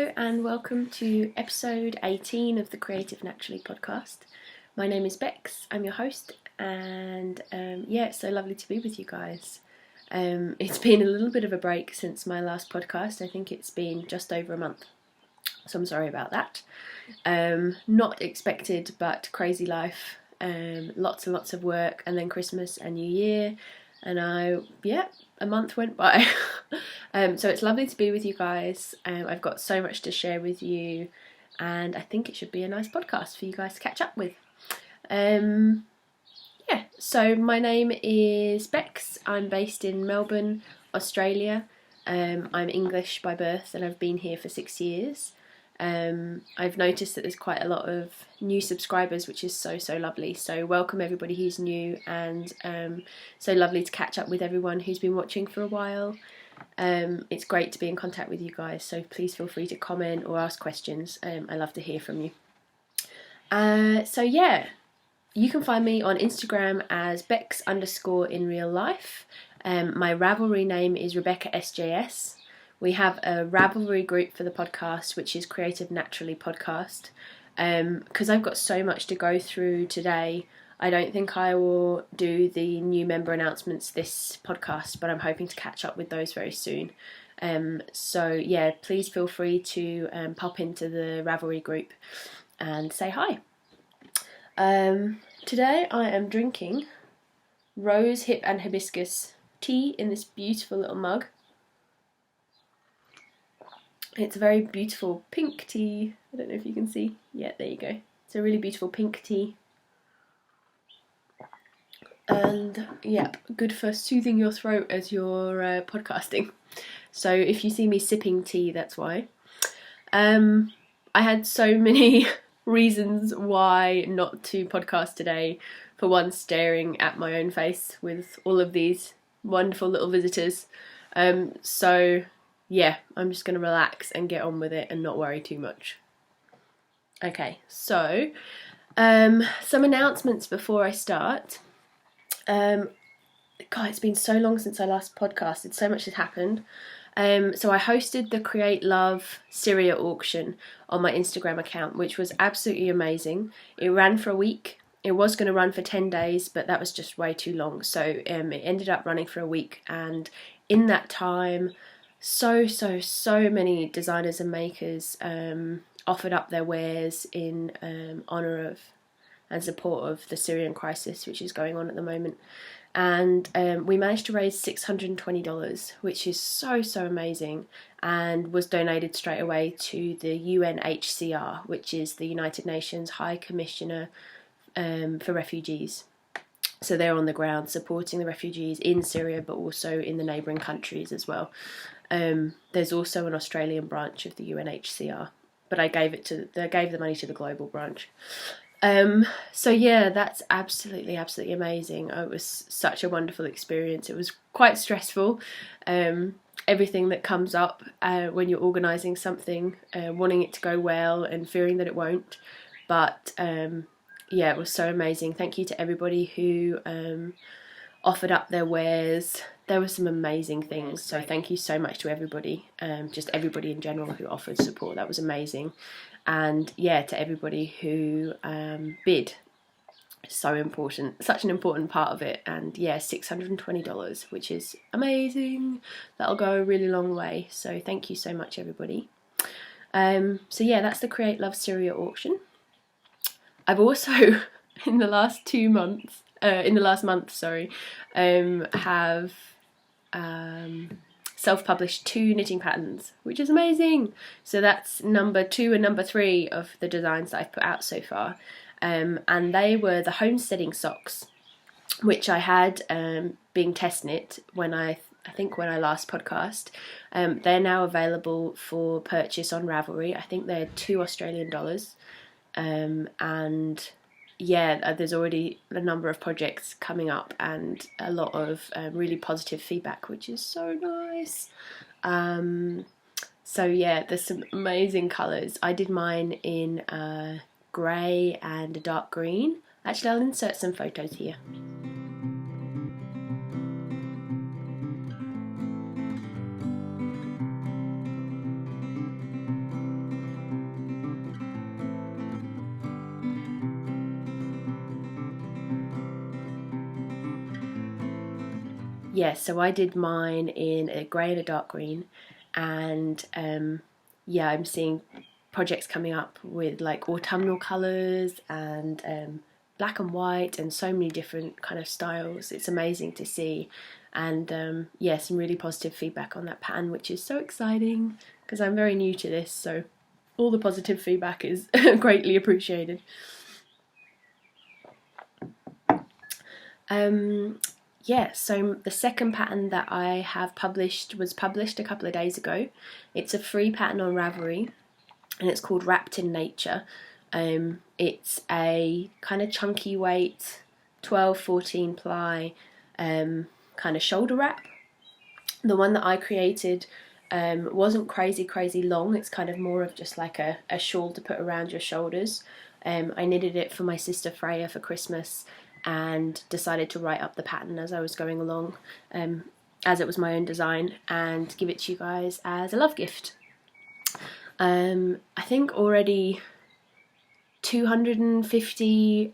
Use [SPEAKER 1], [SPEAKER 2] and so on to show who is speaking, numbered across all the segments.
[SPEAKER 1] Hello and welcome to episode 18 of the Creative Naturally podcast. My name is Bex, I'm your host, and it's so lovely to be with you guys. It's been a little bit of a break since my last podcast. I think it's been just over a month, so I'm sorry about that. Not expected, but crazy life. Lots and lots of work, and then Christmas and New Year, and a month went by. So it's lovely to be with you guys. I've got so much to share with you, and I think it should be a nice podcast for you guys to catch up with. So my name is Bex. I'm based in Melbourne, Australia. I'm English by birth and I've been here for 6 years. I've noticed that there's quite a lot of new subscribers, which is so lovely. So welcome everybody who's new, and so lovely to catch up with everyone who's been watching for a while. It's great to be in contact with you guys, so please feel free to comment or ask questions. I love to hear from you. You can find me on Instagram as Bex_in_real_life. My Ravelry name is Rebecca SJS. We have a Ravelry group for the podcast, which is Creative Naturally Podcast. Because I've got so much to go through today, I don't think I will do the new member announcements this podcast, but I'm hoping to catch up with those very soon. Please feel free to pop into the Ravelry group and say hi. Today I am drinking rose, hip and hibiscus tea in this beautiful little mug. It's a very beautiful pink tea. I don't know if you can see. Yeah, there you go. It's a really beautiful pink tea. And good for soothing your throat as you're podcasting. So if you see me sipping tea, that's why. I had so many reasons why not to podcast today. For one, staring at my own face with all of these wonderful little visitors. I'm just going to relax and get on with it and not worry too much. Okay, so some announcements before I start. It's been so long since I last podcasted. So much has happened. So I hosted the Create Love Syria Auction on my Instagram account, which was absolutely amazing. It ran for a week. It was going to run for 10 days, but that was just way too long. So it ended up running for a week. And in that time, so many designers and makers offered up their wares in honour of and support of the Syrian crisis, which is going on at the moment. And we managed to raise $620, which is so amazing, and was donated straight away to the UNHCR, which is the United Nations High Commissioner for Refugees. So they're on the ground supporting the refugees in Syria, but also in the neighbouring countries as well. There's also an Australian branch of the UNHCR, but I gave the money to the global branch. That's absolutely amazing. It was such a wonderful experience. It was quite stressful. Everything that comes up when you're organising something, wanting it to go well and fearing that it won't. But it was so amazing. Thank you to everybody who offered up their wares. There were some amazing things, so thank you so much to everybody, just everybody in general who offered support. That was amazing. And to everybody who bid. So important, such an important part of it. And $620, which is amazing. That'll go a really long way, so thank you so much everybody. That's the Create Love Syria auction. I've also in the last month, have self-published 2 knitting patterns, which is amazing. So that's number 2 and number 3 of the designs that I've put out so far, and they were the Homesteading socks, which I had being test knit when I last podcast. They're now available for purchase on Ravelry. I think they're $2 Australian, and there's already a number of projects coming up and a lot of really positive feedback, which is so nice. There's some amazing colours. I did mine in grey and a dark green. Actually, I'll insert some photos here. yeah, so I did mine in a grey and a dark green, and yeah, I'm seeing projects coming up with like autumnal colours and black and white and so many different kind of styles. It's amazing to see, and yeah, some really positive feedback on that pattern, which is so exciting because I'm very new to this, so all the positive feedback is greatly appreciated. Yeah, so the second pattern that I have published was published a couple of days ago. It's a free pattern on Ravelry, and it's called Wrapped in Nature. It's a kind of chunky weight, 12-14 ply kind of shoulder wrap. The one that I created wasn't crazy long. It's kind of more of just like a shawl to put around your shoulders. I knitted it for my sister Freya for Christmas, and decided to write up the pattern as I was going along, as it was my own design, and give it to you guys as a love gift. I think already 250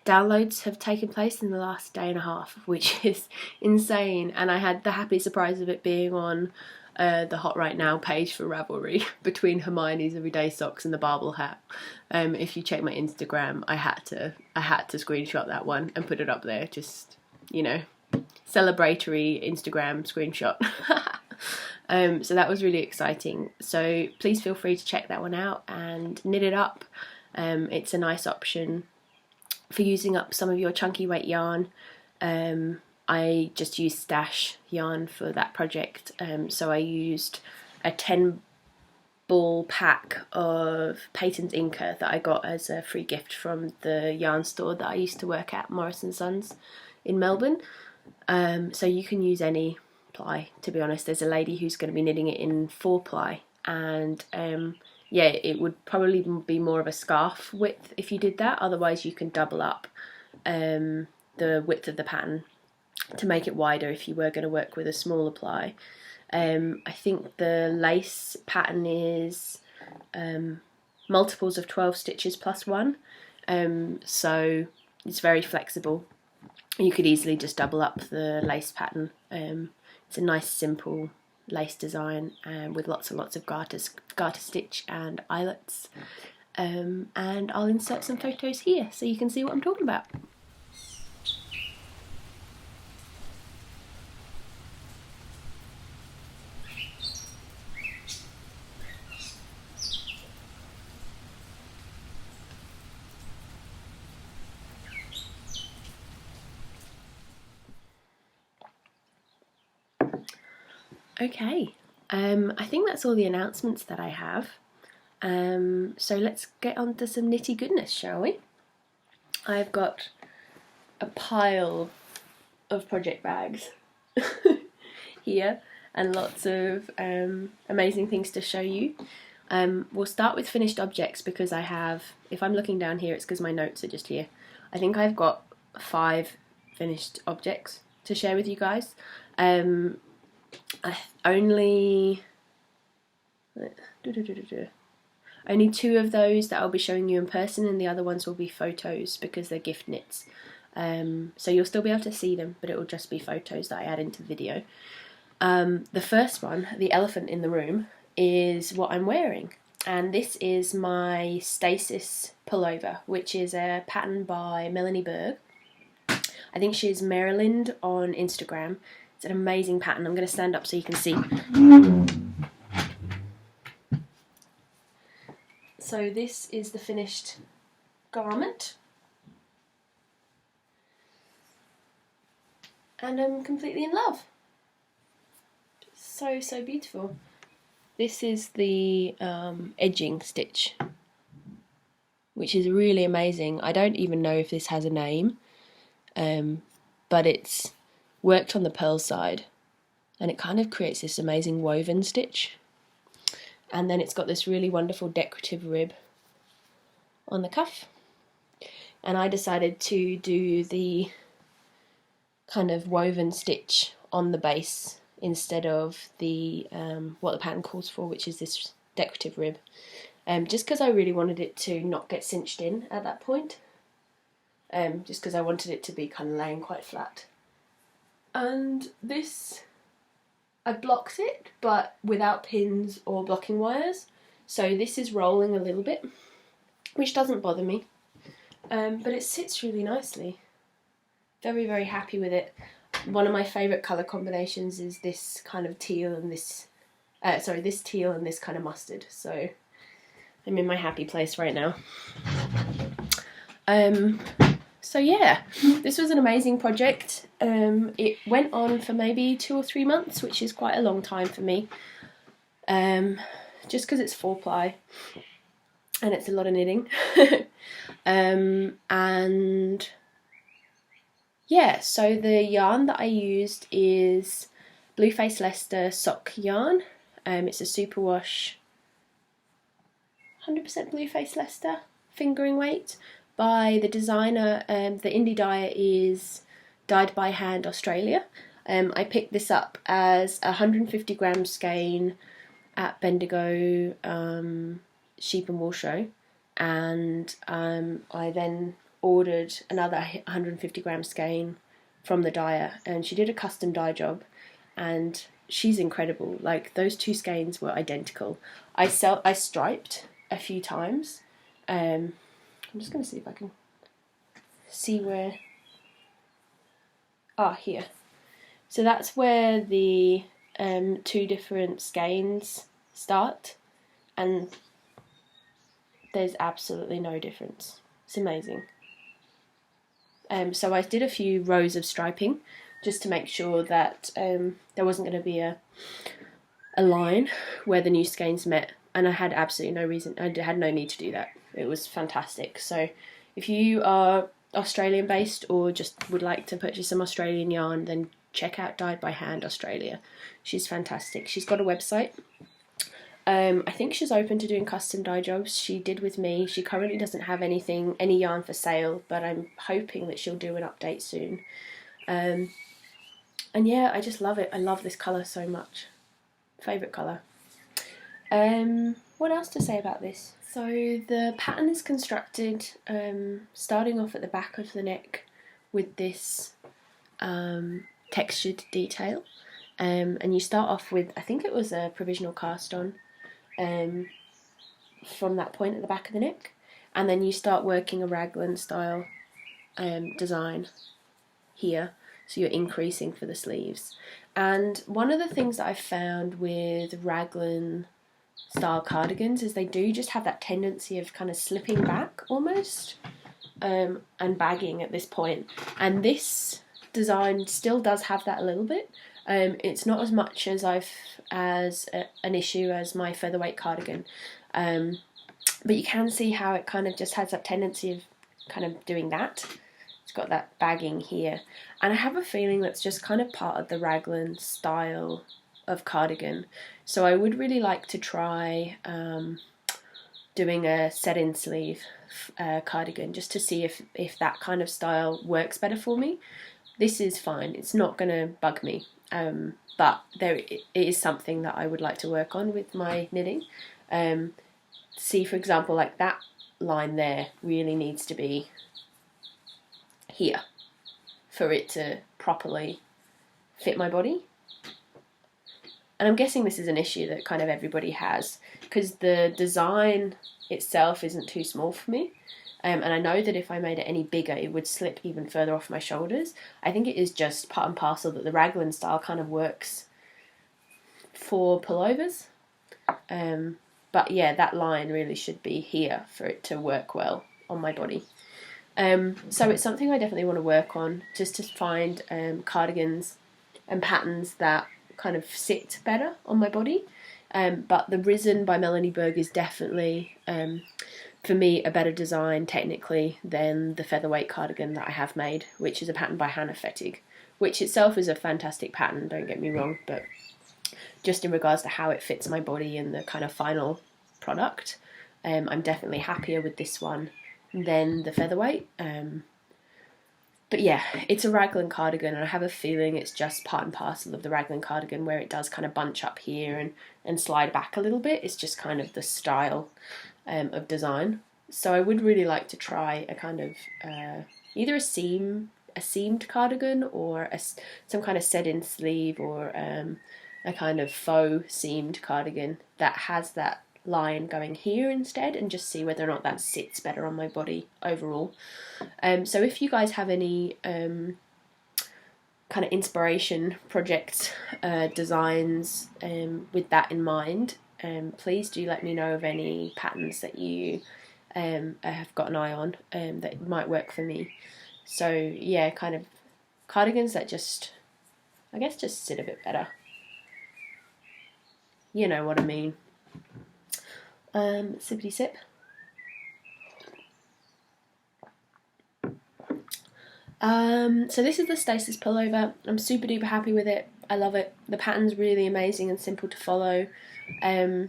[SPEAKER 1] downloads have taken place in the last day and a half, which is insane, and I had the happy surprise of it being on the Hot Right Now page for Ravelry, between Hermione's everyday socks and the barbel hat. If you check my Instagram, I had to screenshot that one and put it up there, just, you know, celebratory Instagram screenshot. So that was really exciting, so please feel free to check that one out and knit it up. It's a nice option for using up some of your chunky weight yarn. I just used stash yarn for that project, so I used a 10 ball pack of Peyton's Inca that I got as a free gift from the yarn store that I used to work at, Morris & Sons in Melbourne. So you can use any ply, to be honest. There's a lady who's going to be knitting it in 4 ply, and yeah, it would probably be more of a scarf width if you did that. Otherwise you can double up the width of the pattern to make it wider if you were going to work with a smaller ply. I think the lace pattern is multiples of 12 stitches plus 1, so it's very flexible. You could easily just double up the lace pattern. It's a nice simple lace design with lots and lots of garter stitch and eyelets, and I'll insert some photos here so you can see what I'm talking about. Okay, I think that's all the announcements that I have. So let's get on to some nitty goodness, shall we? I've got a pile of project bags here, and lots of amazing things to show you. We'll start with finished objects because I have, if I'm looking down here, it's because my notes are just here. I think I've got 5 finished objects to share with you guys. Only 2 of those that I'll be showing you in person, and the other ones will be photos because they're gift knits. So you'll still be able to see them, but it will just be photos that I add into the video. The first one, the elephant in the room, is what I'm wearing, and this is my Stasis pullover, which is a pattern by Melanie Berg. I think she's Maryland on Instagram. It's an amazing pattern. I'm going to stand up so you can see. So this is the finished garment, and I'm completely in love. So beautiful. This is the edging stitch, which is really amazing. I don't even know if this has a name, but it's worked on the purl side, and it kind of creates this amazing woven stitch. And then it's got this really wonderful decorative rib on the cuff, and I decided to do the kind of woven stitch on the base instead of the what the pattern calls for, which is this decorative rib, just because I really wanted it to not get cinched in at that point, just because I wanted it to be kind of laying quite flat. And this, I blocked it, but without pins or blocking wires. So this is rolling a little bit, which doesn't bother me. But it sits really nicely. Very, very happy with it. One of my favourite colour combinations is this kind of teal and this, this teal and this kind of mustard. So I'm in my happy place right now. So yeah, this was an amazing project. It went on for maybe 2 or 3 months, which is quite a long time for me. Just because it's 4-ply and it's a lot of knitting. And yeah, so the yarn that I used is Blueface Leicester sock yarn. It's a superwash 100% Blueface Leicester fingering weight by the designer. The indie dyer is Dyed by Hand Australia. I picked this up as a 150 gram skein at Bendigo Sheep and Wool Show, and I then ordered another 150 gram skein from the dyer, and she did a custom dye job, and she's incredible. Like, those 2 skeins were identical. I striped a few times. I'm just going to see if I can see where... here. So that's where the 2 different skeins start, and there's absolutely no difference. It's amazing. So I did a few rows of striping just to make sure that there wasn't going to be a line where the new skeins met, and I had absolutely no reason, I had no need to do that. It was fantastic. So if you are Australian based or just would like to purchase some Australian yarn, then check out Dyed by Hand Australia. She's fantastic. She's got a website. I think she's open to doing custom dye jobs. She did with me. She currently doesn't have any yarn for sale, but I'm hoping that she'll do an update soon. And yeah, I just love it. I love this colour so much. Favourite colour. What else to say about this? So the pattern is constructed starting off at the back of the neck with this textured detail, and you start off with, I think it was a provisional cast on from that point at the back of the neck, and then you start working a raglan style design here, so you're increasing for the sleeves. And one of the things that I've found with raglan style cardigans is they do just have that tendency of kind of slipping back almost, and bagging at this point, and this design still does have that a little bit. It's not as much as an issue as my featherweight cardigan, but you can see how it kind of just has that tendency of kind of doing that. It's got that bagging here, and I have a feeling that's just kind of part of the raglan style of cardigan. So I would really like to try doing a set-in sleeve cardigan, just to see if that kind of style works better for me. This is fine, it's not going to bug me, but it is something that I would like to work on with my knitting. See, for example, like that line there really needs to be here for it to properly fit my body. And I'm guessing this is an issue that kind of everybody has, because the design itself isn't too small for me. And I know that if I made it any bigger, it would slip even further off my shoulders. I think it is just part and parcel that the raglan style kind of works for pullovers. But yeah, that line really should be here for it to work well on my body. So it's something I definitely want to work on, just to find cardigans and patterns that kind of sit better on my body. But the Risen by Melanie Berg is definitely, for me, a better design technically than the featherweight cardigan that I have made, which is a pattern by Hannah Fettig, which itself is a fantastic pattern, don't get me wrong, but just in regards to how it fits my body and the kind of final product, I'm definitely happier with this one than the featherweight. But yeah, it's a raglan cardigan, and I have a feeling it's just part and parcel of the raglan cardigan, where it does kind of bunch up here and slide back a little bit. It's just kind of the style of design. So I would really like to try a kind of either a seam a seamed cardigan or some kind of set-in sleeve, or a kind of faux seamed cardigan that has that line going here instead, and just see whether or not that sits better on my body overall. So if you guys have any kind of inspiration projects, designs with that in mind, please do let me know of any patterns that you have got an eye on that might work for me. So yeah, kind of cardigans that just, I guess, just sit a bit better. You know what I mean. Sippity sip. So this is the Stasis pullover. I'm super duper happy with it. I love it. The pattern's really amazing and simple to follow. I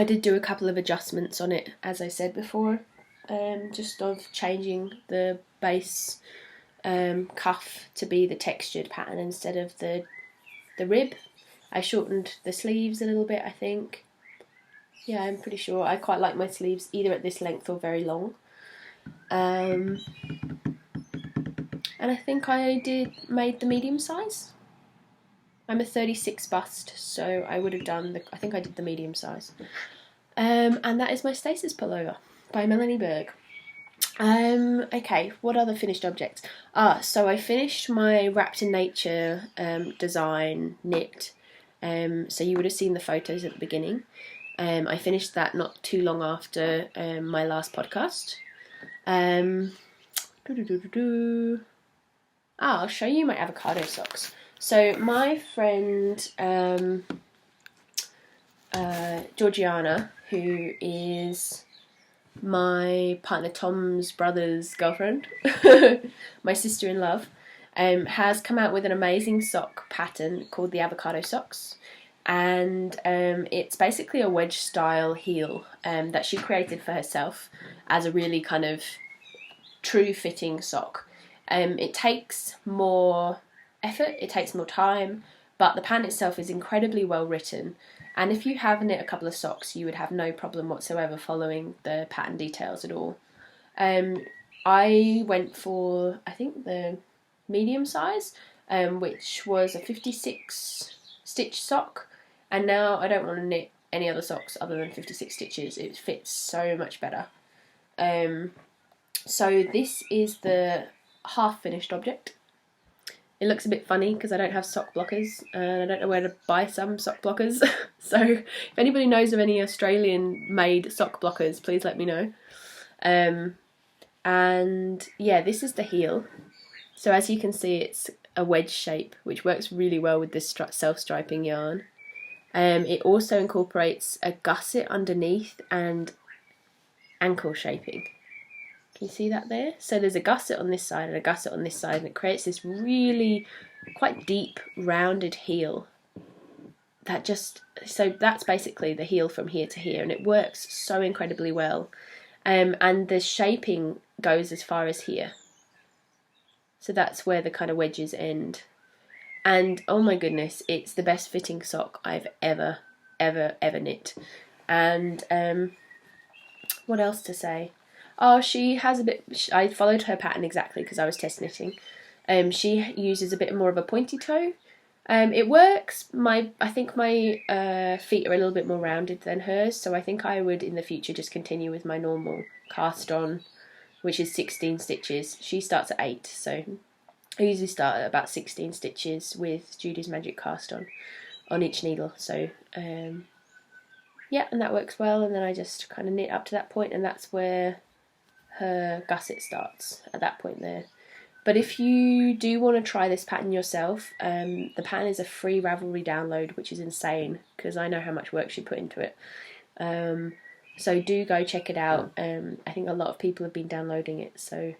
[SPEAKER 1] did do a couple of adjustments on it, as I said before, just of changing the base cuff to be the textured pattern instead of the rib. I shortened the sleeves a little bit, I think. Yeah, I'm pretty sure. I quite like my sleeves either at this length or very long. And I think I made the medium size. I'm a 36 bust, so I would have done I think I did the medium size. And that is my Stasis pullover by Melanie Berg. Okay, what other finished objects? So I finished my Wrapped in Nature design knit. So you would have seen the photos at the beginning. I finished that not too long after my last podcast. I'll show you my avocado socks. So my friend Georgiana, who is my partner Tom's brother's girlfriend, my sister-in-law, has come out with an amazing sock pattern called the Avocado socks. And it's basically a wedge style heel that she created for herself as a really kind of true fitting sock. It takes more effort, it takes more time, but the pattern itself is incredibly well written, and if you have knit a couple of socks you would have no problem whatsoever following the pattern details at all. I went for, I think, the medium size, which was a 56 stitch sock, and now I don't want to knit any other socks other than 56 stitches. It fits so much better. So this is the half finished object. It looks a bit funny because I don't have sock blockers and I don't know where to buy some sock blockers. So if anybody knows of any Australian made sock blockers, please let me know. And yeah, this is the heel. So as you can see, it's a wedge shape, which works really well with this self-striping yarn. It also incorporates a gusset underneath and ankle shaping. Can you see that there? So there's a gusset on this side and a gusset on this side, and it creates this really quite deep rounded heel that just, so that's basically the heel from here to here, and it works so incredibly well. And the shaping goes as far as here, so that's where the kind of wedges end. And oh my goodness, it's the best fitting sock I've ever knit. And what else to say? Oh, she has a bit, I followed her pattern exactly because I was test knitting. She uses a bit more of a pointy toe. It works. I think my feet are a little bit more rounded than hers, so I think I would in the future just continue with my normal cast on, which is 16 stitches. She starts at 8, so I usually start at about 16 stitches with Judy's Magic cast on each needle. So yeah, and that works well, and then I just kind of knit up to that point, and that's where her gusset starts, at that point there. But if you do want to try this pattern yourself, the pattern is a free Ravelry download, which is insane because I know how much work she put into it. So do go check it out. I think a lot of people have been downloading it, so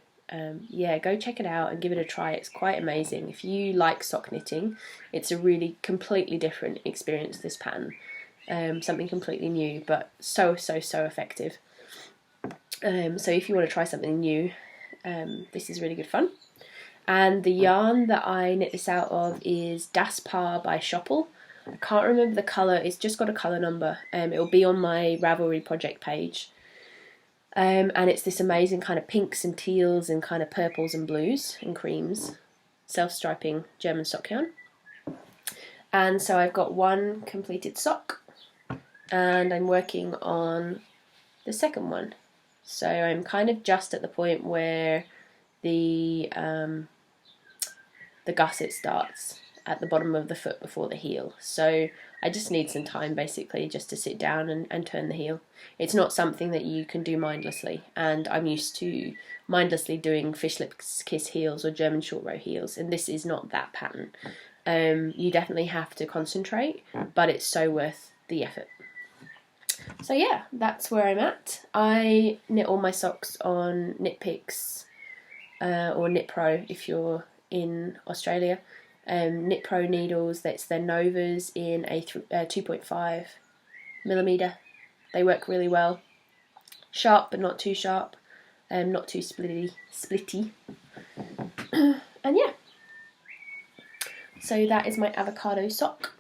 [SPEAKER 1] yeah, go check it out and give it a try. It's quite amazing. If you like sock knitting, it's a really completely different experience, this pattern. Something completely new, but so effective. So if you want to try something new, this is really good fun. And the yarn that I knit this out of is Daspar by Shoppel. I can't remember the colour, it's just got a colour number. It will be on my Ravelry project page. And it's this amazing kind of pinks and teals and kind of purples and blues and creams, self-striping German sock yarn. And so I've got one completed sock, and I'm working on the second one. So I'm kind of just at the point where the gusset starts at the bottom of the foot before the heel. So I just need some time basically just to sit down and turn the heel. It's not something that you can do mindlessly, and I'm used to mindlessly doing fish lips kiss heels or German short row heels, and this is not that pattern. You definitely have to concentrate, but it's so worth the effort. So yeah, that's where I'm at. I knit all my socks on Knit Picks or Knit Pro if you're in Australia. Knit Pro needles, that's their Novas in a 2.5 millimeter. They work really well. Sharp but not too sharp, not too splitty. And yeah, so that is my avocado sock.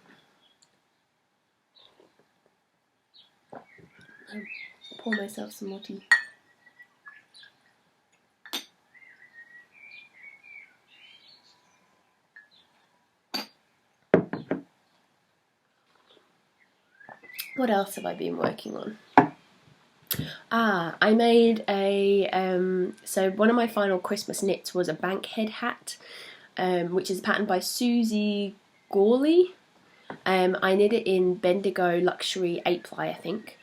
[SPEAKER 1] Pour myself some more tea. What else have I been working on? I made a, so one of my final Christmas knits was a Bankhead hat, which is patterned by Susie Gourlay. I knit it in Bendigo Luxury 8-ply, I think,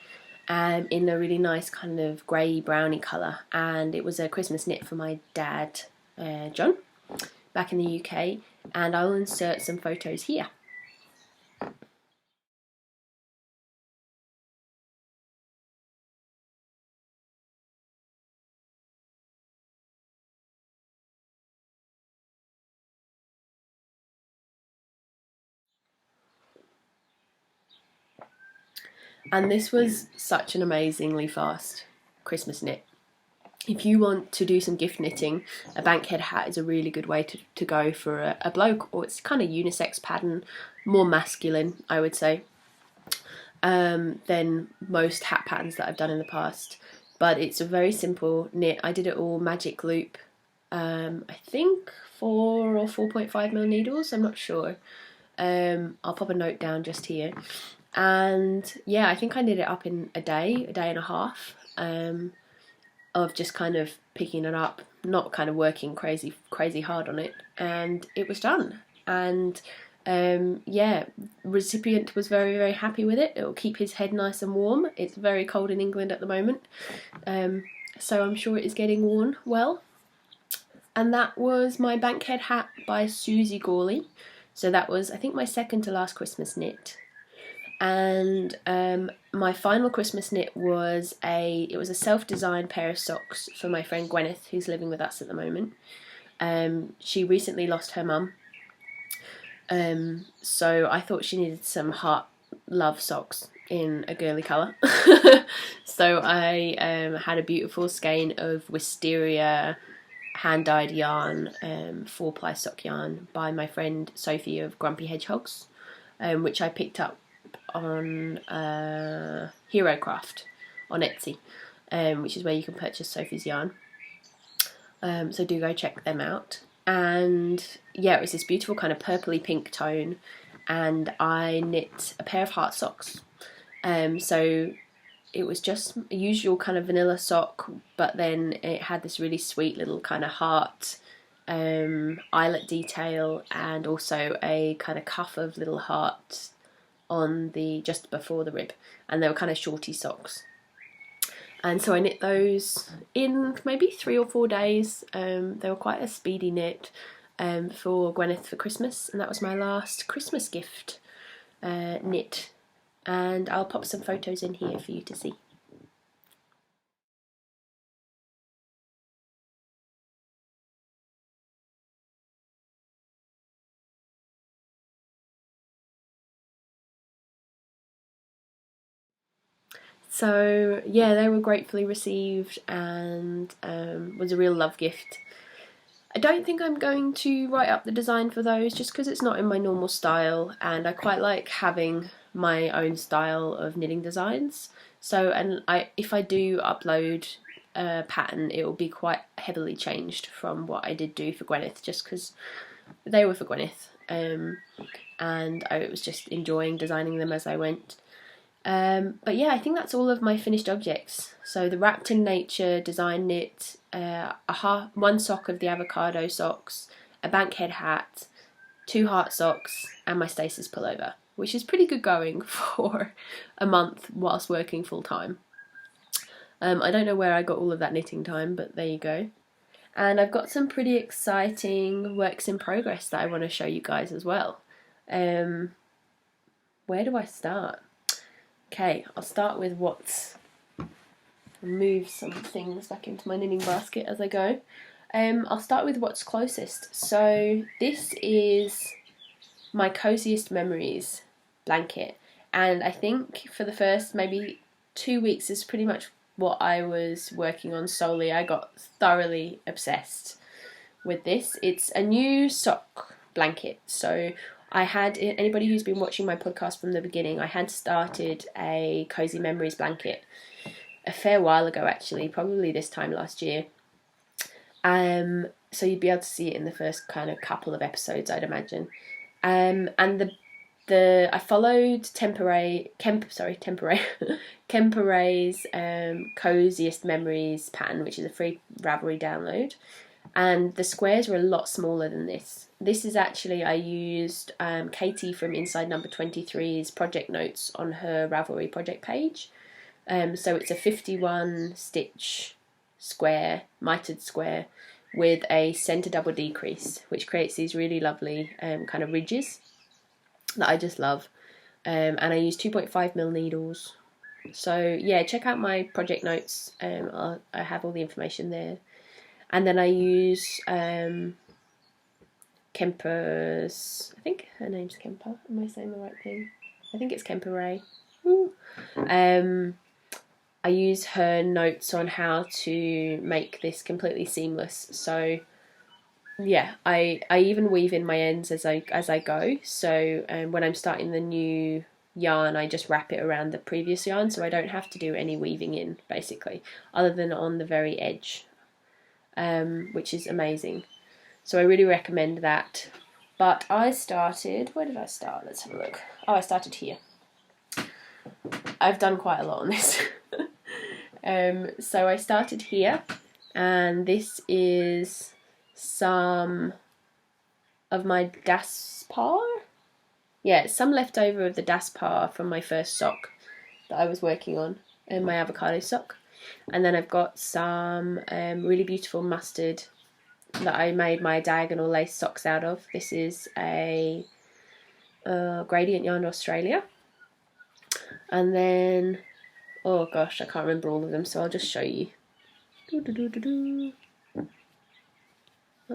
[SPEAKER 1] in a really nice kind of grey browny colour, and it was a Christmas knit for my dad, John, back in the UK, and I'll insert some photos here. And this was such an amazingly fast Christmas knit. If you want to do some gift knitting, a Bankhead hat is a really good way to go for a bloke, or it's kind of unisex pattern, more masculine, I would say, than most hat patterns that I've done in the past. But it's a very simple knit. I did it all magic loop, I think 4 or 4.5mm needles, I'm not sure. I'll pop a note down just here. And yeah, I think I knit it up in a day and a half, of just kind of picking it up, not kind of working crazy hard on it, and it was done. And yeah, recipient was very happy with it. It will keep his head nice and warm. It's very cold in England at the moment, so I'm sure it is getting worn well. And that was my Bankhead hat by Susie Gourlay. So that was, I think, my second to last Christmas knit. And my final Christmas knit was a self-designed pair of socks for my friend Gwyneth, who's living with us at the moment. She recently lost her mum, so I thought she needed some heart love socks in a girly colour. So I had a beautiful skein of wisteria hand-dyed yarn, 4-ply sock yarn by my friend Sophie of Grumpy Hedgehogs, which I picked up on Hero Craft on Etsy, which is where you can purchase Sophie's yarn. So do go check them out. And yeah, it was this beautiful kind of purpley pink tone, and I knit a pair of heart socks. So it was just a usual kind of vanilla sock, but then it had this really sweet little kind of heart eyelet detail, and also a kind of cuff of little heart on the just before the rib, and they were kind of shorty socks. And so I knit those in maybe 3 or 4 days. They were quite a speedy knit for Gwyneth for Christmas, and that was my last Christmas gift knit. And I'll pop some photos in here for you to see. So yeah, they were gratefully received, and was a real love gift. I don't think I'm going to write up the design for those, just because it's not in my normal style, and I quite like having my own style of knitting designs. So, and if I do upload pattern, it will be quite heavily changed from what I did do for Gwyneth, just because they were for Gwyneth, and I was just enjoying designing them as I went. But yeah, I think that's all of my finished objects. So the Wrapped in Nature design knit, one sock of the Avocado socks, a Bankhead hat, 2 heart socks, and my Stasis pullover, which is pretty good going for a month whilst working full time. I don't know where I got all of that knitting time, but there you go. And I've got some pretty exciting works in progress that I want to show you guys as well. Where do I start? Okay, I'll start with move some things back into my knitting basket as I go. I'll start with what's closest. So this is my Cosiest Memories blanket, and I think for the first maybe 2 weeks is pretty much what I was working on solely. I got thoroughly obsessed with this. It's a new sock blanket. So I had, anybody who's been watching my podcast from the beginning, I had started a Cozy Memories blanket a fair while ago actually, probably this time last year. So you'd be able to see it in the first kind of couple of episodes, I'd imagine. And I followed Kemper's Cosiest Memories pattern, which is a free Ravelry download, and the squares were a lot smaller than this. This is actually, I used Katie from Inside Number 23's project notes on her Ravelry project page. So it's a 51 stitch square, mitered square, with a centre double decrease, which creates these really lovely kind of ridges that I just love. And I use 2.5mm needles. So yeah, check out my project notes. I have all the information there. And then I use Kemper's, I think her name's Kemper. Am I saying the right thing? I think it's Kemper Ray. I use her notes on how to make this completely seamless. So yeah, I even weave in my ends as I go. So when I'm starting the new yarn, I just wrap it around the previous yarn, so I don't have to do any weaving in, basically, other than on the very edge, which is amazing. So I really recommend that. But I started, where did I start? Let's have a look. Oh, I started here. I've done quite a lot on this. So I started here, and this is some of my Daspar. Yeah, some leftover of the Daspar from my first sock that I was working on, in my Avocado sock. And then I've got some really beautiful mustard that I made my diagonal lace socks out of. This is a Gradient Yarn Australia. And then, oh gosh, I can't remember all of them, so I'll just show you. Aren't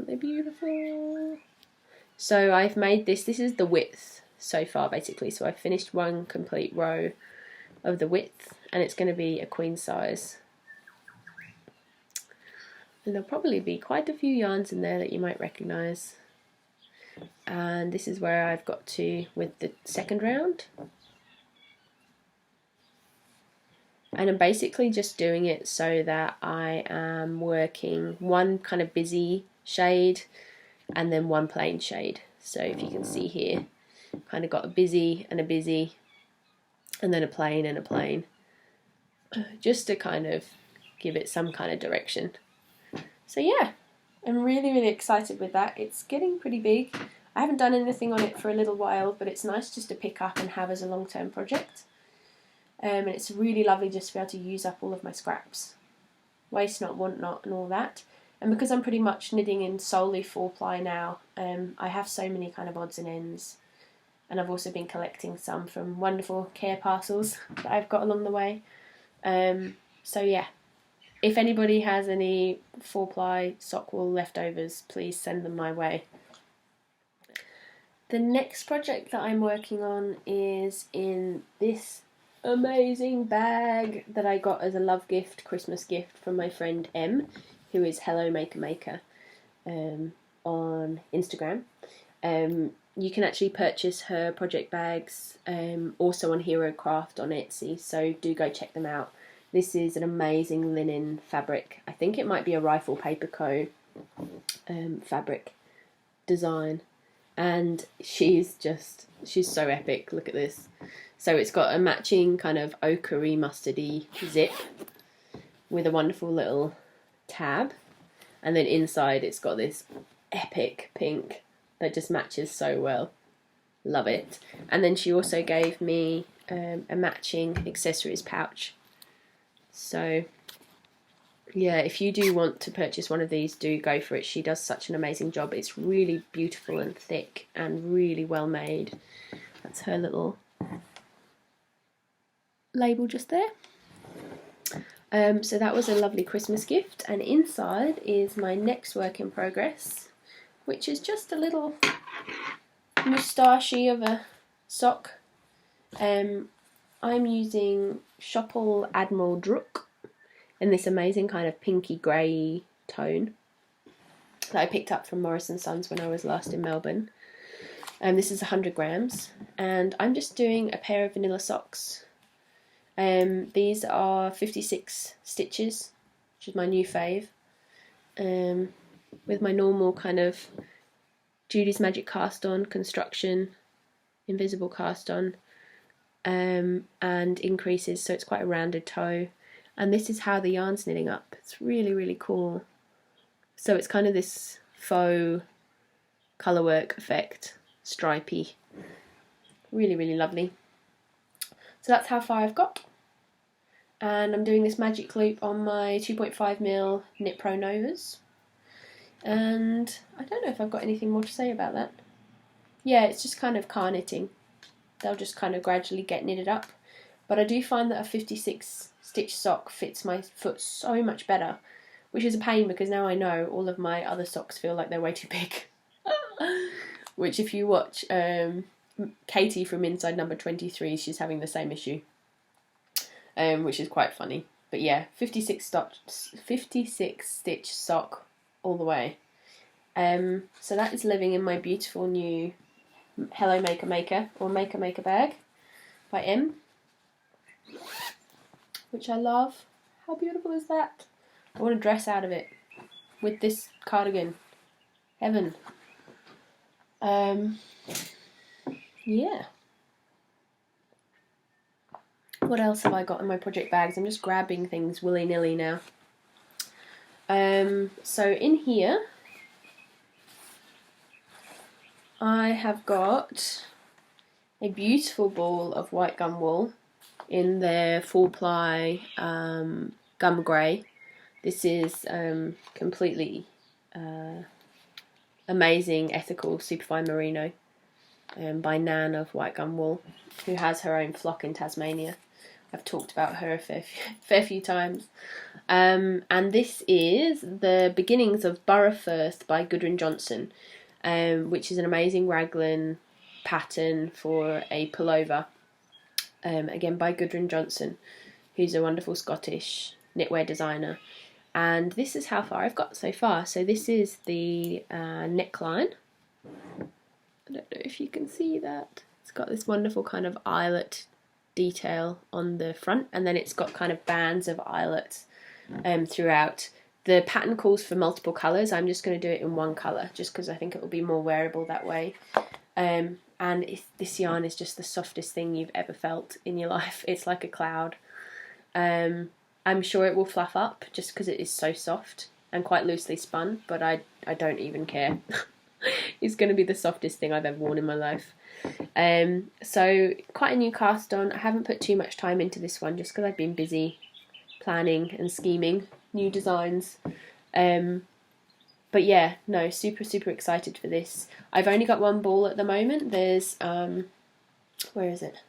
[SPEAKER 1] they beautiful? So I've made this is the width so far, basically. So I've finished one complete row of the width, and it's going to be a queen size. And there'll probably be quite a few yarns in there that you might recognise. And this is where I've got to with the second round. And I'm basically just doing it so that I am working one kind of busy shade and then one plain shade. So if you can see here, kind of got a busy and then a plain and a plain, just to kind of give it some kind of direction. So yeah, I'm really excited with that. It's getting pretty big. I haven't done anything on it for a little while, but it's nice just to pick up and have as a long-term project. And it's really lovely just to be able to use up all of my scraps. Waste not, want not, and all that. And because I'm pretty much knitting in solely 4-ply now, I have so many kind of odds and ends. And I've also been collecting some from wonderful care parcels that I've got along the way. So yeah, if anybody has any 4-ply sock wool leftovers, please send them my way. The next project that I'm working on is in this amazing bag that I got as a love gift, Christmas gift from my friend M, who is Hello Maker Maker on Instagram. You can actually purchase her project bags also on Hero Craft on Etsy, so do go check them out. This is an amazing linen fabric. I think it might be a Rifle Paper Co. Fabric design, and she's so epic. Look at this. So it's got a matching kind of ochre-y, mustardy zip with a wonderful little tab, and then inside it's got this epic pink that just matches so well. Love it. And then she also gave me a matching accessories pouch. So yeah, if you do want to purchase one of these, do go for it. She does such an amazing job. It's really beautiful and thick and really well made. That's her little label just there. So that was a lovely Christmas gift, and inside is my next work in progress, which is just a little moustachey of a sock. I'm using Shoppel Admiral Drook in this amazing kind of pinky grey tone that I picked up from Morris & Sons when I was last in Melbourne. This is 100 grams, and I'm just doing a pair of vanilla socks. These are 56 stitches, which is my new fave, with my normal kind of Judy's Magic cast on construction, invisible cast on, and increases, so it's quite a rounded toe. And this is how the yarn's knitting up. It's really, really cool. So it's kind of this faux colourwork effect, stripy. Really, really lovely. So that's how far I've got. And I'm doing this magic loop on my 2.5mm Knit Pro Novas. And I don't know if I've got anything more to say about that. Yeah, it's just kind of car knitting. They'll just kind of gradually get knitted up. But I do find that a 56 stitch sock fits my foot so much better, which is a pain because now I know all of my other socks feel like they're way too big. Which, if you watch Katie from Inside Number 23, she's having the same issue, which is quite funny. But yeah, 56 stitch sock all the way. So that is living in my beautiful new Hello Maker Maker, or Maker Maker bag by M, which I love. How beautiful is that? I want to dress out of it with this cardigan. Heaven. Yeah. What else have I got in my project bags? I'm just grabbing things willy-nilly now. So in here I have got a beautiful ball of white gum wool in their 4-ply gum grey. This is completely amazing ethical superfine merino by Nan of White Gum Wool, who has her own flock in Tasmania. I've talked about her a fair few times. And this is the beginnings of Burrafirth by Gudren Johnston, which is an amazing raglan pattern for a pullover, again by Gudren Johnston, who's a wonderful Scottish knitwear designer. And this is how far I've got so far. So this is the neckline. I don't know if you can see that. It's got this wonderful kind of eyelet detail on the front, and then it's got kind of bands of eyelets throughout. The pattern calls for multiple colours. I'm just going to do it in one colour, just because I think it will be more wearable that way. And this yarn is just the softest thing you've ever felt in your life. It's like a cloud. I'm sure it will fluff up just because it is so soft and quite loosely spun, but I don't even care. It's going to be the softest thing I've ever worn in my life. So quite a new cast on. I haven't put too much time into this one just because I've been busy planning and scheming new designs. But yeah, no, super excited for this. I've only got one ball at the moment. There's where is it?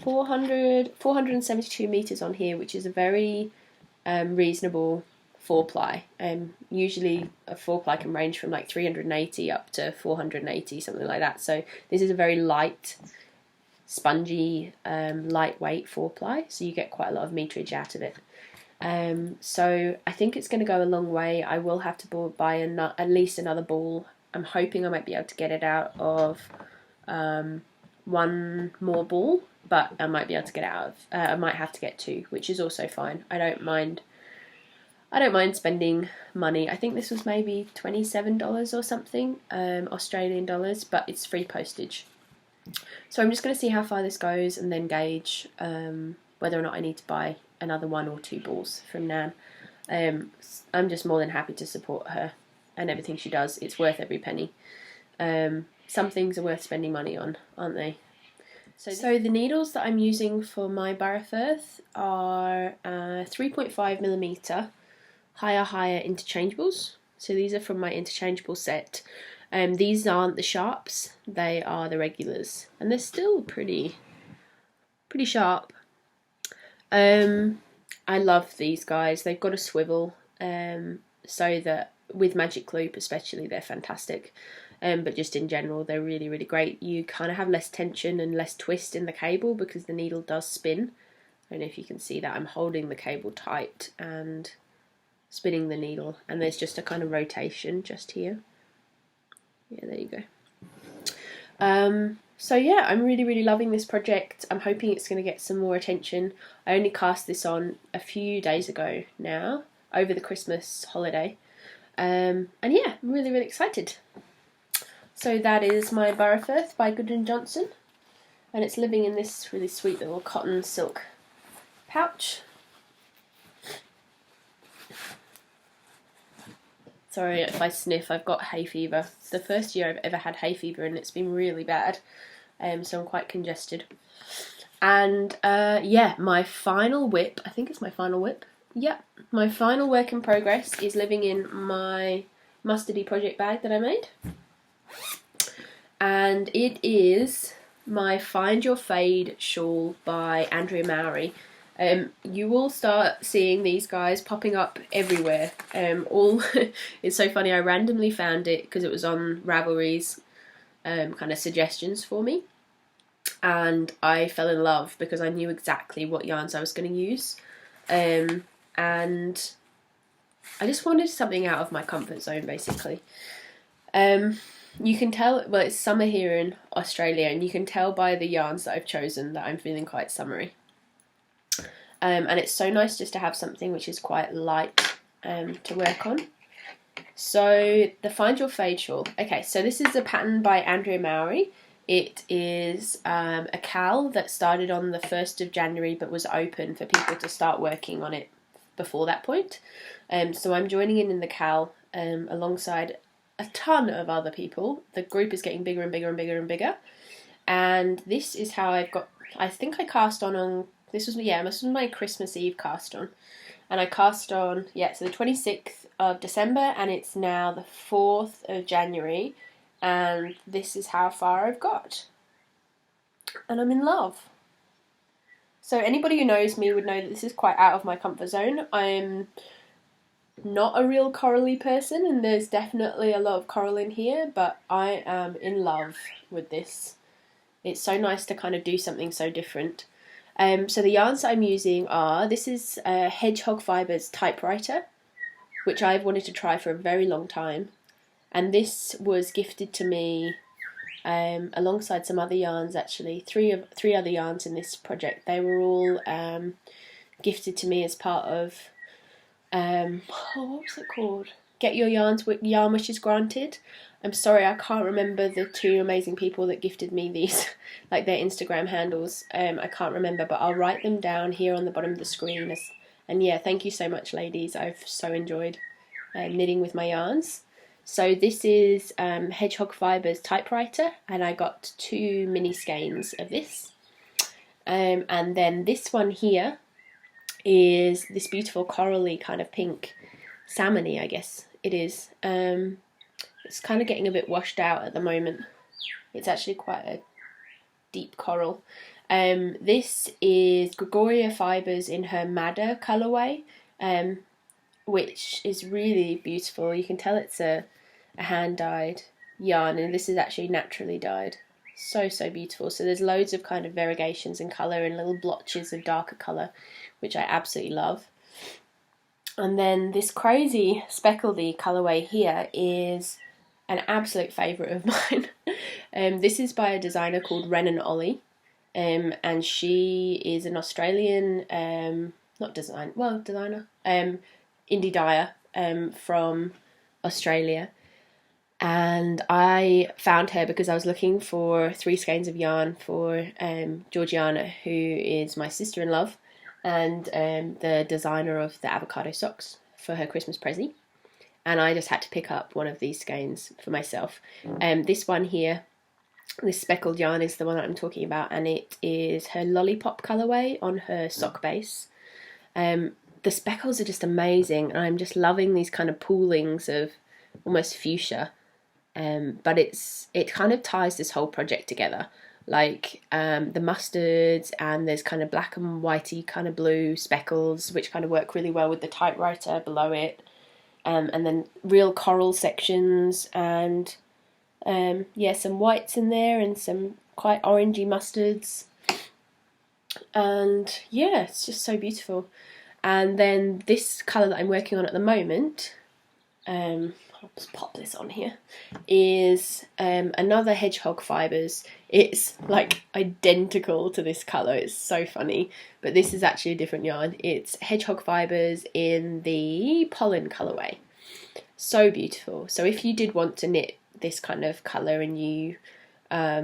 [SPEAKER 1] 472 meters on here, which is a very reasonable 4-ply. Usually a 4-ply can range from like 380 up to 480, something like that. So this is a very light, spongy, lightweight 4-ply, so you get quite a lot of meterage out of it. So I think it's going to go a long way. I will have to buy at least another ball. I'm hoping I might be able to get it out of one more ball but I might be able to get out of, I might have to get 2, which is also fine. I don't mind spending money. I think this was maybe $27 or something, Australian dollars, but it's free postage. So I'm just going to see how far this goes and then gauge whether or not I need to buy another 1 or 2 balls from Nan. I'm just more than happy to support her and everything she does. It's worth every penny. Some things are worth spending money on, aren't they? So the needles that I'm using for my Burrafirth are 3.5mm higher interchangeables. So these are from my interchangeable set. These aren't the sharps, they are the regulars, and they're still pretty sharp. I love these guys. They've got a swivel, so that with magic loop especially they're fantastic. But just in general they're really, really great. You kind of have less tension and less twist in the cable because the needle does spin. I don't know if you can see that. I'm holding the cable tight and spinning the needle, and there's just a kind of rotation just here. Yeah, there you go. So yeah, I'm really, really loving this project. I'm hoping it's going to get some more attention. I only cast this on a few days ago now, over the Christmas holiday. And yeah, I'm really, really excited. So that is my Burrafirth by Gudren Johnston, and it's living in this really sweet little cotton silk pouch. Sorry if I sniff, I've got hay fever. It's the first year I've ever had hay fever and it's been really bad, so I'm quite congested. And yeah, my final whip, I think it's my final whip. Yeah, my final work in progress is living in my mustardy project bag that I made. And it is my Find Your Fade shawl by Andrea Mowry. You will start seeing these guys popping up everywhere. It's so funny, I randomly found it because it was on Ravelry's kind of suggestions for me, and I fell in love because I knew exactly what yarns I was going to use, and I just wanted something out of my comfort zone basically. You can tell, well, it's summer here in Australia, and you can tell by the yarns that I've chosen that I'm feeling quite summery. And it's so nice just to have something which is quite light to work on. So the Find Your Fade shawl. Okay, so this is a pattern by Andrea Mowry. It is a cal that started on the 1st of January but was open for people to start working on it before that point. So I'm joining in the cal alongside a ton of other people. The group is getting bigger and bigger and bigger and bigger. And this is how I've got, I think I cast on this was my Christmas Eve cast on. And I cast on, so the 26th of December, and it's now the 4th of January. And this is how far I've got. And I'm in love. So anybody who knows me would know that this is quite out of my comfort zone. I'm not a real corally person, and there's definitely a lot of coral in here, but I am in love with this. It's so nice to kind of do something so different. So the yarns that I'm using are, this is Hedgehog Fibres Typewriter, which I've wanted to try for a very long time. And this was gifted to me alongside some other yarns actually, three other yarns in this project. They were all gifted to me as part of, what was it called? Get Your Yarn Wishes Granted. I'm sorry, I can't remember the 2 amazing people that gifted me these, like their Instagram handles. I can't remember, but I'll write them down here on the bottom of the screen. And yeah, thank you so much, ladies. I've so enjoyed knitting with my yarns. So this is Hedgehog Fibres Typewriter, and I got 2 mini skeins of this. And then this one here is this beautiful corally kind of pink, salmony, I guess it is. It's kind of getting a bit washed out at the moment. It's actually quite a deep coral. This is Gregoria Fibres in her Madder colourway, which is really beautiful. You can tell it's a hand-dyed yarn, and this is actually naturally dyed. So, so beautiful. So there's loads of kind of variegations in colour and little blotches of darker colour, which I absolutely love. And then this crazy speckledy colourway here is an absolute favourite of mine. This is by a designer called Ren and Ollie, and she is an Australian, designer, indie dyer from Australia. And I found her because I was looking for 3 skeins of yarn for Georgiana, who is my sister-in-law and the designer of the Avocado socks for her Christmas present. And I just had to pick up one of these skeins for myself. This one here, this speckled yarn, is the one that I'm talking about, and it is her lollipop colourway on her sock base. The speckles are just amazing, and I'm just loving these kind of poolings of almost fuchsia. But it kind of ties this whole project together. Like the mustards, and there's kind of black and whitey kind of blue speckles, which kind of work really well with the typewriter below it. And then real coral sections, and some whites in there, and some quite orangey mustards. And yeah, it's just so beautiful. And then this colour that I'm working on at the moment, I'll just pop this on here, is another hedgehog fibres. It's like identical to this colour, it's so funny, but this is actually a different yarn. It's hedgehog fibres in the pollen colourway. So beautiful. So if you did want to knit this kind of colour, and you are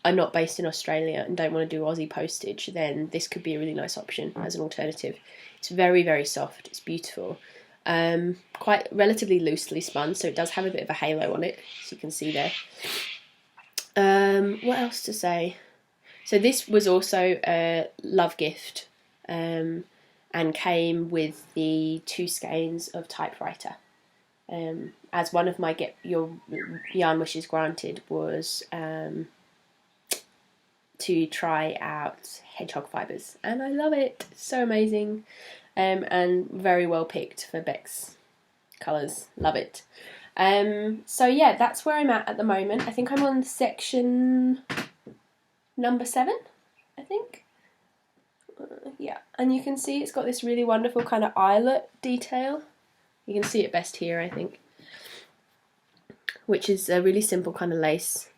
[SPEAKER 1] not based in Australia and don't want to do Aussie postage, then this could be a really nice option as an alternative. It's very, very soft, it's beautiful. Quite relatively loosely spun, so it does have a bit of a halo on it, as you can see there. What else to say? So this was also a love gift, and came with the 2 skeins of typewriter. As one of my Get Your Yarn Wishes Granted was to try out hedgehog fibres, and I love it, it's so amazing. And very well picked for Beck's colours, love it. So yeah, that's where I'm at the moment. I think I'm on section number 7, I think. Yeah, and you can see it's got this really wonderful kind of eyelet detail. You can see it best here, I think, which is a really simple kind of lace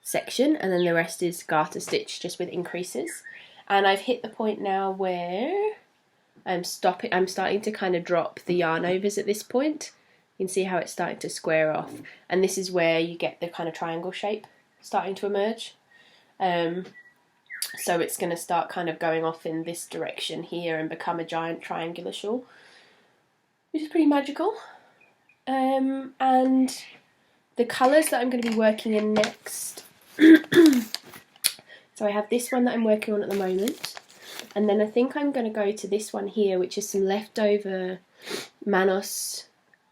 [SPEAKER 1] section, and then the rest is garter stitch just with increases. And I've hit the point now where I'm starting to kind of drop the yarn overs at this point. You can see how it's starting to square off, and this is where you get the kind of triangle shape starting to emerge. So it's going to start kind of going off in this direction here and become a giant triangular shawl, which is pretty magical. And the colours that I'm going to be working in next, so I have this one that I'm working on at the moment, and then I think I'm going to go to this one here, which is some leftover Manos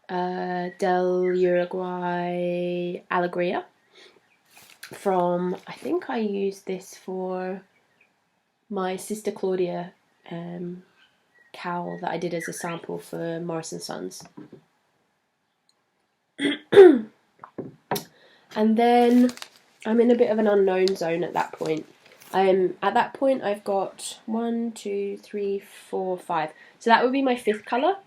[SPEAKER 1] del Uruguay Alegria from, I think I used this for my sister Claudia cowl that I did as a sample for Morris & Sons. And then I'm in a bit of an unknown zone at that point. At that point I've got 1, 2, 3, 4, 5. So that would be my 5th colour.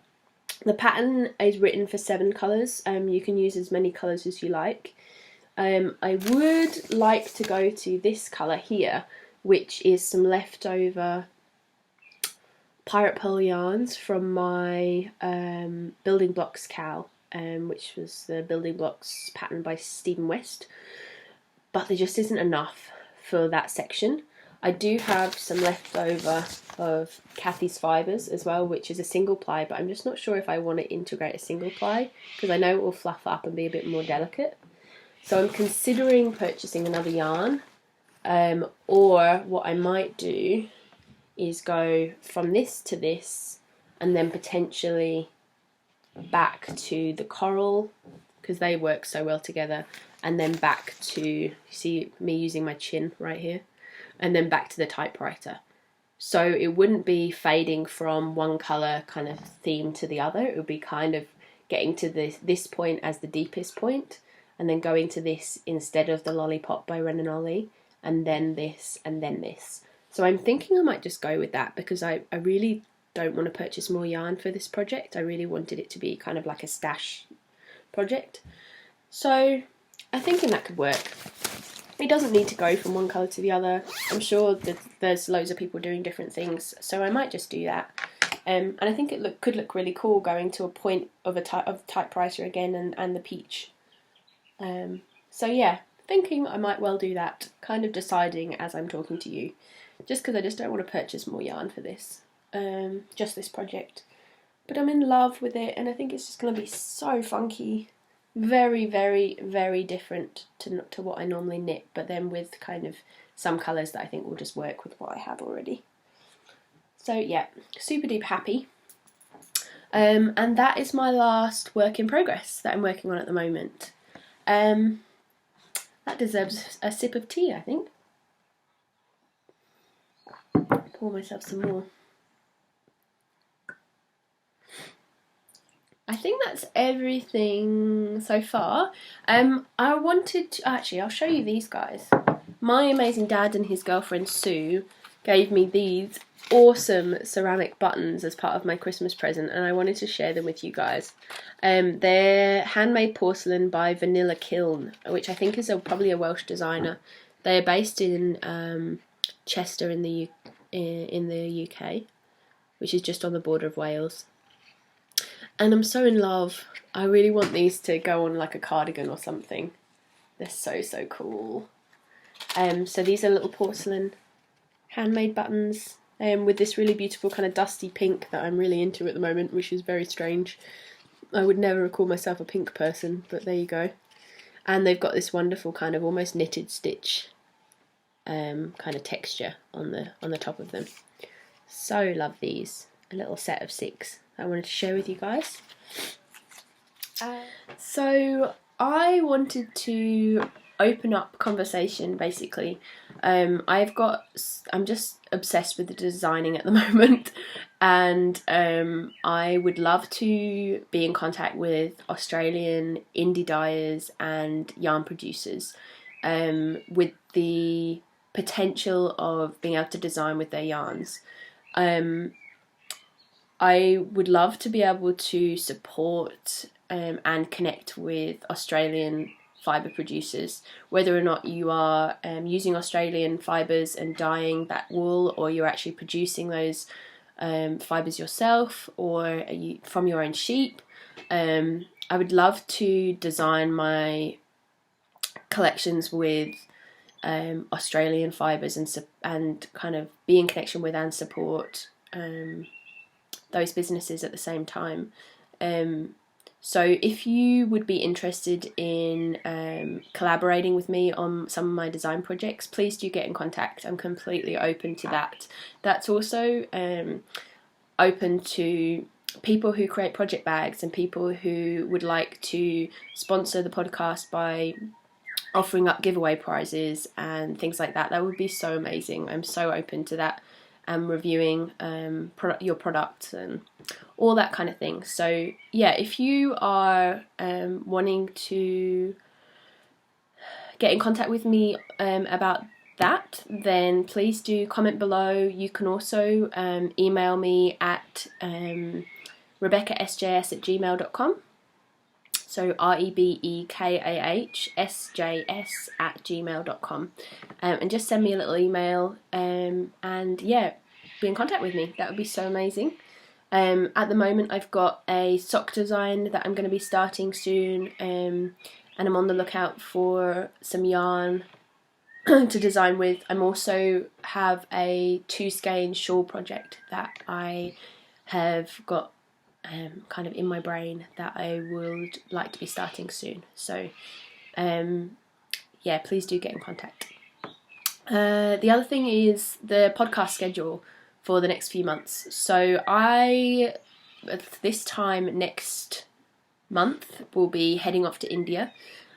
[SPEAKER 1] The pattern is written for 7 colours. You can use as many colours as you like. I would like to go to this colour here, which is some leftover Pirate Pearl yarns from my Building Blocks cowl, which was the Building Blocks pattern by Stephen West. But there just isn't enough for that section. I do have some leftover of Kathy's Fibres as well, which is a single ply, but I'm just not sure if I want to integrate a single ply, because I know it will fluff up and be a bit more delicate. So I'm considering purchasing another yarn, or what I might do is go from this to this, and then potentially back to the coral, because they work so well together, and then back to, see me using my chin right here, and then back to the typewriter. So it wouldn't be fading from one colour kind of theme to the other, it would be kind of getting to this point as the deepest point, and then going to this instead of the Lollipop by Ren and Ollie, and then this, and then this. So I'm thinking I might just go with that, because I really don't want to purchase more yarn for this project. I really wanted it to be kind of like a stash project. So I'm thinking that could work. it doesn't need to go from one colour to the other. I'm sure that there's loads of people doing different things, so I might just do that. And I think it could look really cool going to a point of typewriter again and the peach. So yeah, thinking I might well do that, kind of deciding as I'm talking to you, just because I just don't want to purchase more yarn for this, just this project. But I'm in love with it, and I think it's just going to be so funky. Very, very, very different to what I normally knit, but then with kind of some colours that I think will just work with what I have already. So yeah, super duper happy. And that is my last work in progress that I'm working on at the moment. That deserves a sip of tea, I think. Pour myself some more. I think that's everything so far. I wanted to, actually, I'll show you these guys. My amazing dad and his girlfriend Sue gave me these awesome ceramic buttons as part of my Christmas present, and I wanted to share them with you guys. They're handmade porcelain by Vanilla Kiln, which I think is probably a Welsh designer. They're based in Chester in the UK, which is just on the border of Wales. And I'm so in love. I really want these to go on like a cardigan or something. They're so, so cool. So these are little porcelain handmade buttons with this really beautiful kind of dusty pink that I'm really into at the moment, which is very strange. I would never call myself a pink person, but there you go. And they've got this wonderful kind of almost knitted stitch kind of texture on the top of them. So love these. A little set of 6 I wanted to share with you guys. So I wanted to open up conversation basically. I'm just obsessed with the designing at the moment, and I would love to be in contact with Australian indie dyers and yarn producers with the potential of being able to design with their yarns. I would love to be able to support and connect with Australian fibre producers, whether or not you are using Australian fibres and dyeing that wool, or you're actually producing those fibres yourself, or from your own sheep. I would love to design my collections with Australian fibres and kind of be in connection with and support those businesses at the same time. So if you would be interested in collaborating with me on some of my design projects, please do get in contact. I'm completely open to that. That's also open to people who create project bags and people who would like to sponsor the podcast by offering up giveaway prizes and things like that. That would be so amazing. I'm so open to that. And reviewing your products and all that kind of thing. So yeah, if you are wanting to get in contact with me about that, then please do comment below. You can also email me at rebeccasjs@gmail.com. So REBEKAHSJS@gmail.com, and just send me a little email and yeah, be in contact with me. That would be so amazing. At the moment I've got a sock design that I'm going to be starting soon, and I'm on the lookout for some yarn to design with. I'm also have a 2-skein shawl project that I have got kind of in my brain that I would like to be starting soon. So yeah, please do get in contact. The other thing is the podcast schedule for the next few months. So this time next month will be heading off to India,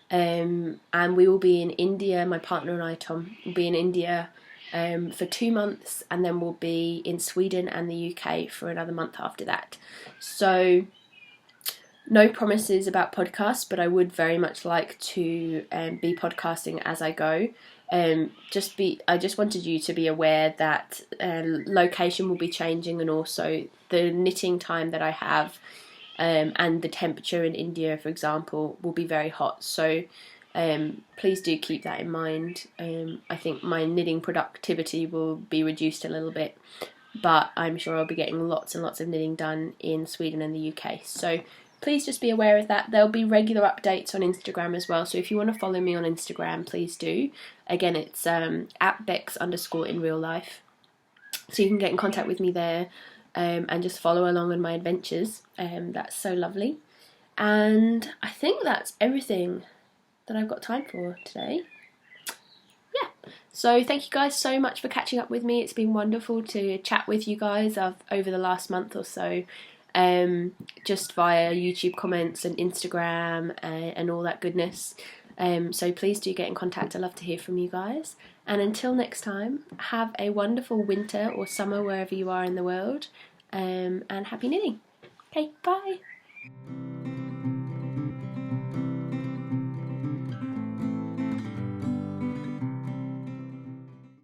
[SPEAKER 1] and we will be in India, my partner and I, Tom, will be in India for 2 months, and then we'll be in Sweden and the UK for another month after that. So no promises about podcasts, but I would very much like to be podcasting as I go. I just wanted you to be aware that location will be changing, and also the knitting time that I have, and the temperature in India, for example, will be very hot. So Please do keep that in mind. I think my knitting productivity will be reduced a little bit, but I'm sure I'll be getting lots and lots of knitting done in Sweden and the UK. So please just be aware of that. There'll be regular updates on Instagram as well, so if you want to follow me on Instagram, please do. Again, it's at Bex_in_real_life. So you can get in contact with me there and just follow along on my adventures. That's so lovely. And I think that's everything that I've got time for today. Yeah, so thank you guys so much for catching up with me. It's been wonderful to chat with you guys over the last month or so, just via YouTube comments and Instagram and all that goodness. So please do get in contact. I'd love to hear from you guys. And until next time, have a wonderful winter or summer wherever you are in the world, and happy knitting. Okay, bye.